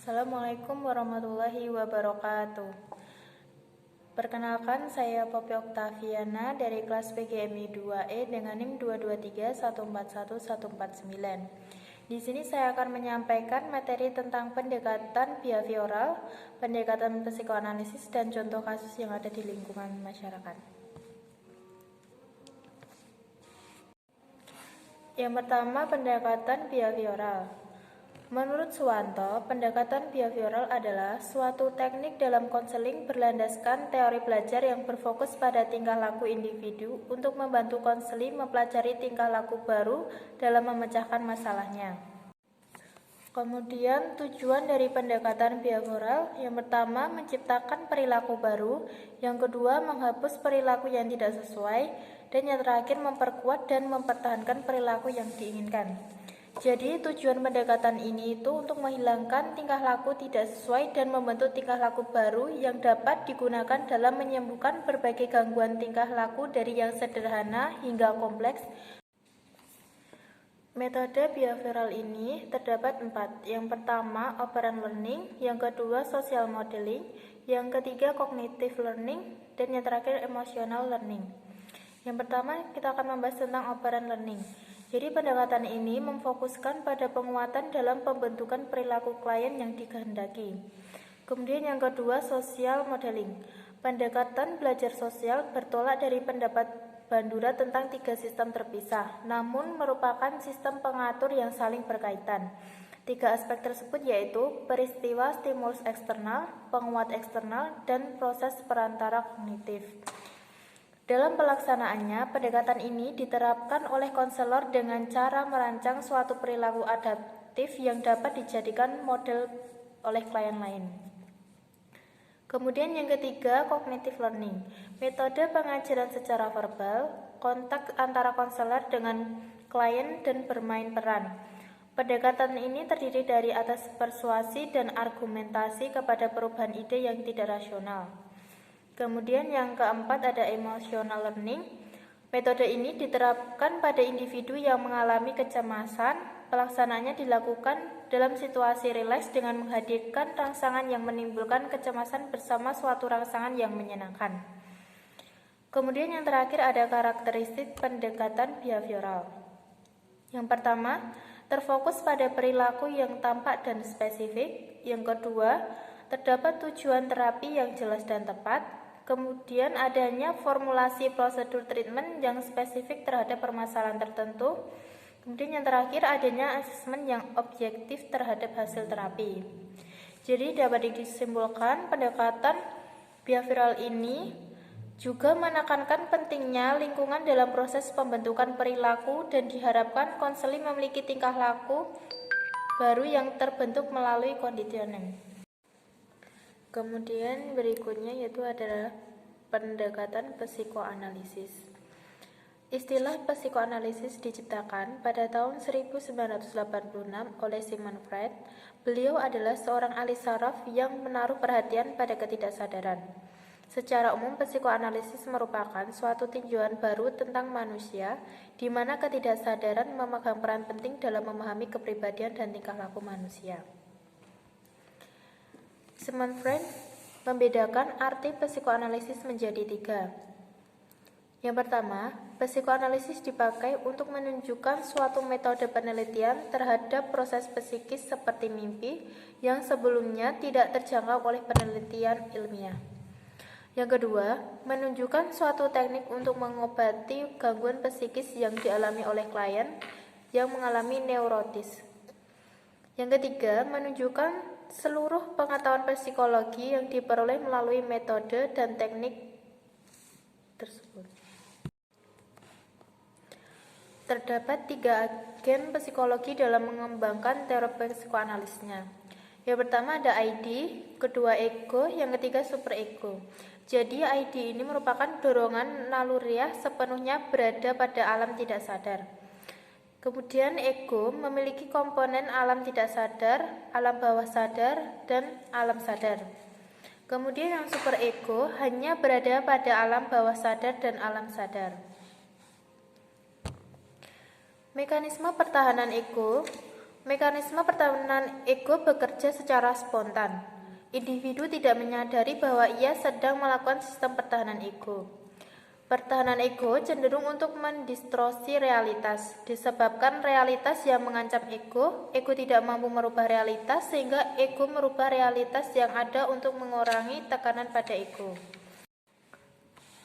Assalamualaikum warahmatullahi wabarakatuh. Perkenalkan, saya Poppy Oktaviana dari kelas PGMI 2E dengan NIM 223141149. Di sini saya akan menyampaikan materi tentang pendekatan behavioral, pendekatan psikoanalisis, dan contoh kasus yang ada di lingkungan masyarakat. Yang pertama, pendekatan behavioral. Menurut Suwanto, pendekatan behavioral adalah suatu teknik dalam konseling berlandaskan teori belajar yang berfokus pada tingkah laku individu untuk membantu konseli mempelajari tingkah laku baru dalam memecahkan masalahnya. Kemudian tujuan dari pendekatan behavioral yang pertama menciptakan perilaku baru, yang kedua menghapus perilaku yang tidak sesuai, dan yang terakhir memperkuat dan mempertahankan perilaku yang diinginkan. Jadi tujuan pendekatan ini itu untuk menghilangkan tingkah laku tidak sesuai dan membentuk tingkah laku baru yang dapat digunakan dalam menyembuhkan berbagai gangguan tingkah laku dari yang sederhana hingga kompleks. Metode behavioral ini terdapat 4. Yang pertama, operant learning, yang kedua, social modeling, yang ketiga, cognitive learning, dan yang terakhir, emotional learning. Yang pertama, kita akan membahas tentang operant learning. Jadi pendekatan ini memfokuskan pada penguatan dalam pembentukan perilaku klien yang dikehendaki. Kemudian yang kedua, social modeling. Pendekatan belajar sosial bertolak dari pendapat Bandura tentang 3 sistem terpisah, namun merupakan sistem pengatur yang saling berkaitan. 3 aspek tersebut yaitu peristiwa stimulus eksternal, penguat eksternal, dan proses perantara kognitif. Dalam pelaksanaannya, pendekatan ini diterapkan oleh konselor dengan cara merancang suatu perilaku adaptif yang dapat dijadikan model oleh klien lain. Kemudian yang ketiga, cognitive learning. Metode pengajaran secara verbal, kontak antara konselor dengan klien dan bermain peran. Pendekatan ini terdiri dari atas persuasi dan argumentasi kepada perubahan ide yang tidak rasional. Kemudian yang keempat ada emotional learning. Metode ini diterapkan pada individu yang mengalami kecemasan. Pelaksanaannya dilakukan dalam situasi rileks dengan menghadirkan rangsangan yang menimbulkan kecemasan bersama suatu rangsangan yang menyenangkan. Kemudian yang terakhir ada karakteristik pendekatan behavioral. Yang pertama, terfokus pada perilaku yang tampak dan spesifik. Yang kedua, terdapat tujuan terapi yang jelas dan tepat. Kemudian adanya formulasi prosedur treatment yang spesifik terhadap permasalahan tertentu. Kemudian yang terakhir adanya asesmen yang objektif terhadap hasil terapi. Jadi dapat disimpulkan pendekatan behavioral ini juga menekankan pentingnya lingkungan dalam proses pembentukan perilaku dan diharapkan konseling memiliki tingkah laku baru yang terbentuk melalui conditioning. Kemudian berikutnya yaitu adalah pendekatan psikoanalisis. Istilah psikoanalisis diciptakan pada tahun 1986 oleh Sigmund Freud. Beliau adalah seorang ahli saraf yang menaruh perhatian pada ketidaksadaran. Secara umum, psikoanalisis merupakan suatu tinjauan baru tentang manusia, di mana ketidaksadaran memegang peran penting dalam memahami kepribadian dan tingkah laku manusia. Sigmund Freud membedakan arti psikoanalisis menjadi 3. Yang pertama, psikoanalisis dipakai untuk menunjukkan suatu metode penelitian terhadap proses psikis seperti mimpi yang sebelumnya tidak terjangkau oleh penelitian ilmiah. Yang kedua, menunjukkan suatu teknik untuk mengobati gangguan psikis yang dialami oleh klien yang mengalami neurotis. Yang ketiga, menunjukkan seluruh pengetahuan psikologi yang diperoleh melalui metode dan teknik tersebut. Terdapat 3 agen psikologi dalam mengembangkan teori psikoanalisisnya. Yang pertama ada ID, kedua ego, yang ketiga superego. Jadi ID ini merupakan dorongan naluriah sepenuhnya berada pada alam tidak sadar. Kemudian ego memiliki komponen alam tidak sadar, alam bawah sadar, dan alam sadar. Kemudian yang superego hanya berada pada alam bawah sadar dan alam sadar. Mekanisme pertahanan ego Mekanisme pertahanan ego bekerja secara spontan. Individu tidak menyadari bahwa ia sedang melakukan sistem pertahanan ego. Pertahanan ego cenderung untuk mendistorsi realitas, disebabkan realitas yang mengancam ego tidak mampu merubah realitas sehingga ego merubah realitas yang ada untuk mengurangi tekanan pada ego.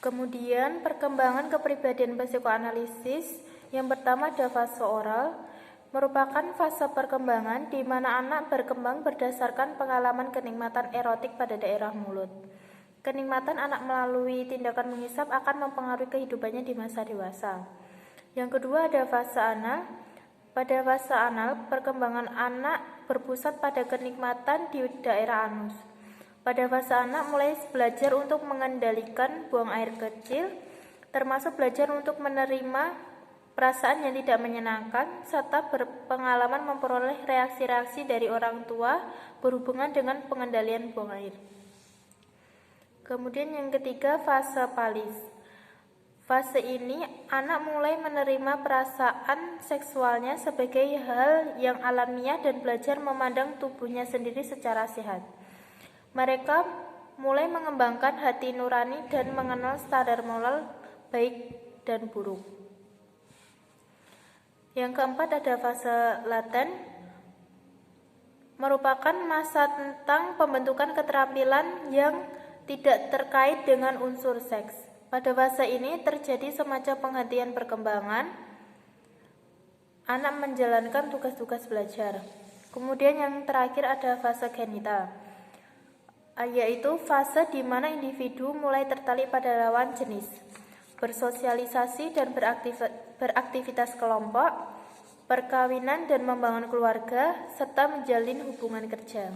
Kemudian perkembangan kepribadian psikoanalisis yang pertama ada fase oral, merupakan fase perkembangan di mana anak berkembang berdasarkan pengalaman kenikmatan erotik pada daerah mulut. Kenikmatan anak melalui tindakan menghisap akan mempengaruhi kehidupannya di masa dewasa. Yang kedua ada fase anal. Pada fase anal, perkembangan anak berpusat pada kenikmatan di daerah anus. Pada fase anak mulai belajar untuk mengendalikan buang air kecil, termasuk belajar untuk menerima perasaan yang tidak menyenangkan, serta berpengalaman memperoleh reaksi-reaksi dari orang tua berhubungan dengan pengendalian buang air. Kemudian yang ketiga fase palis. Fase ini anak mulai menerima perasaan seksualnya sebagai hal yang alamiah dan belajar memandang tubuhnya sendiri secara sehat. Mereka mulai mengembangkan hati nurani dan mengenal standar moral baik dan buruk. Yang keempat ada fase laten, merupakan masa tentang pembentukan keterampilan yang tidak terkait dengan unsur seks. Pada fase ini terjadi semacam penghentian perkembangan, anak menjalankan tugas-tugas belajar. Kemudian yang terakhir ada fase genital, yaitu fase di mana individu mulai tertarik pada lawan jenis, bersosialisasi dan beraktivitas kelompok, perkawinan dan membangun keluarga, serta menjalin hubungan kerja.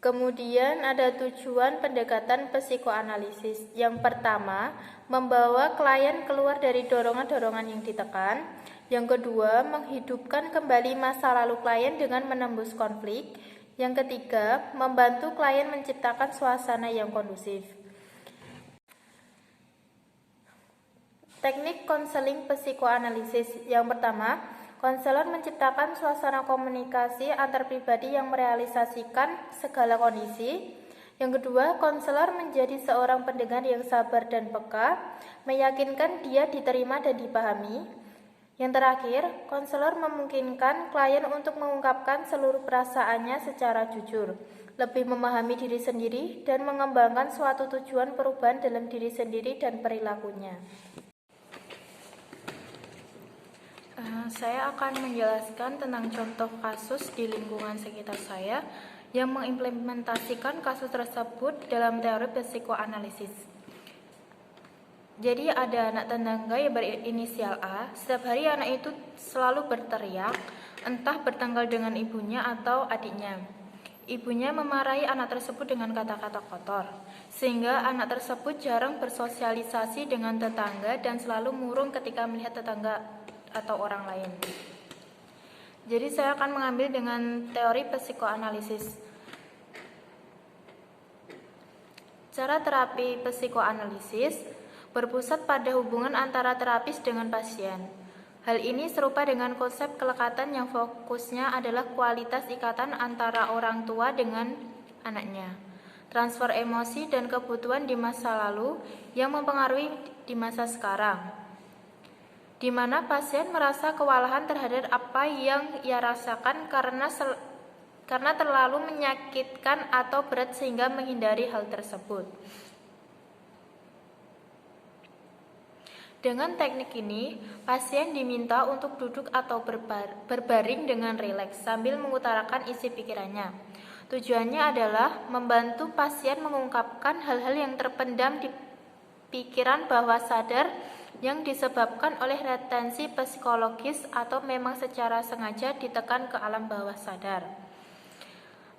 Kemudian ada tujuan pendekatan psikoanalisis. Yang pertama, membawa klien keluar dari dorongan-dorongan yang ditekan. Yang kedua, menghidupkan kembali masa lalu klien dengan menembus konflik. Yang ketiga, membantu klien menciptakan suasana yang kondusif. Teknik konseling psikoanalisis. Yang pertama, konselor menciptakan suasana komunikasi antar pribadi yang merealisasikan segala kondisi. Yang kedua, konselor menjadi seorang pendengar yang sabar dan peka, meyakinkan dia diterima dan dipahami. Yang terakhir, konselor memungkinkan klien untuk mengungkapkan seluruh perasaannya secara jujur, lebih memahami diri sendiri, dan mengembangkan suatu tujuan perubahan dalam diri sendiri dan perilakunya. Saya akan menjelaskan tentang contoh kasus di lingkungan sekitar saya yang mengimplementasikan kasus tersebut dalam teori psikoanalisis. Jadi ada anak tetangga yang berinisial A. Setiap hari anak itu selalu berteriak, entah bertengkar dengan ibunya atau adiknya. Ibunya memarahi anak tersebut dengan kata-kata kotor, sehingga anak tersebut jarang bersosialisasi dengan tetangga dan selalu murung ketika melihat tetangga atau orang lain. Jadi saya akan mengambil dengan teori psikoanalisis. Cara terapi psikoanalisis berpusat pada hubungan antara terapis dengan pasien. Hal ini serupa dengan konsep kelekatan yang fokusnya adalah kualitas ikatan antara orang tua dengan anaknya, transfer emosi dan kebutuhan di masa lalu yang mempengaruhi di masa sekarang, di mana pasien merasa kewalahan terhadap apa yang ia rasakan karena terlalu menyakitkan atau berat sehingga menghindari hal tersebut. Dengan teknik ini, pasien diminta untuk duduk atau berbaring dengan rileks sambil mengutarakan isi pikirannya. Tujuannya adalah membantu pasien mengungkapkan hal-hal yang terpendam di pikiran bawah sadar yang disebabkan oleh retensi psikologis atau memang secara sengaja ditekan ke alam bawah sadar.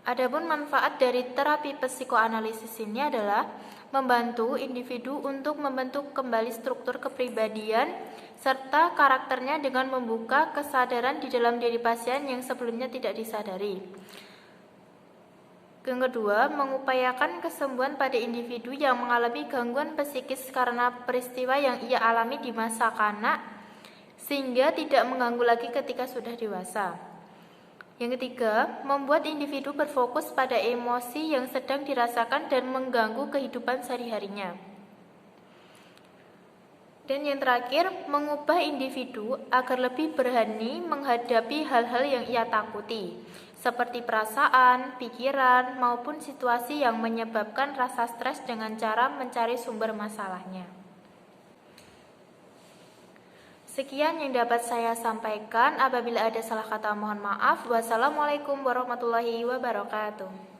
Adapun manfaat dari terapi psikoanalisis ini adalah membantu individu untuk membentuk kembali struktur kepribadian serta karakternya dengan membuka kesadaran di dalam diri pasien yang sebelumnya tidak disadari. Yang kedua, mengupayakan kesembuhan pada individu yang mengalami gangguan psikis karena peristiwa yang ia alami di masa kanak, sehingga tidak mengganggu lagi ketika sudah dewasa. Yang ketiga, membuat individu berfokus pada emosi yang sedang dirasakan dan mengganggu kehidupan sehari-harinya. Dan yang terakhir, mengubah individu agar lebih berani menghadapi hal-hal yang ia takuti, seperti perasaan, pikiran, maupun situasi yang menyebabkan rasa stres dengan cara mencari sumber masalahnya. Sekian yang dapat saya sampaikan. Apabila ada salah kata mohon maaf. Wassalamualaikum warahmatullahi wabarakatuh.